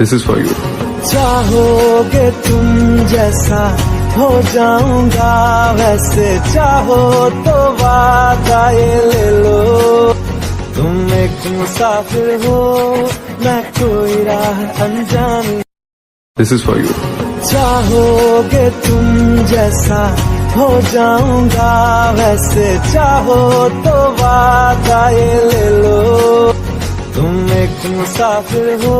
This is for you. चाहोगे तुम जैसा हो जाऊंगा वैसे, चाहो तो वादा ये ले लो। तुम एक मुसाफिर हो, मैं कोई राह अनजानी। This is for you. चाहोगे तुम जैसा हो जाऊंगा वैसे, चाहो तो वादा ये ले लो। तुम एक मुसाफिर हो,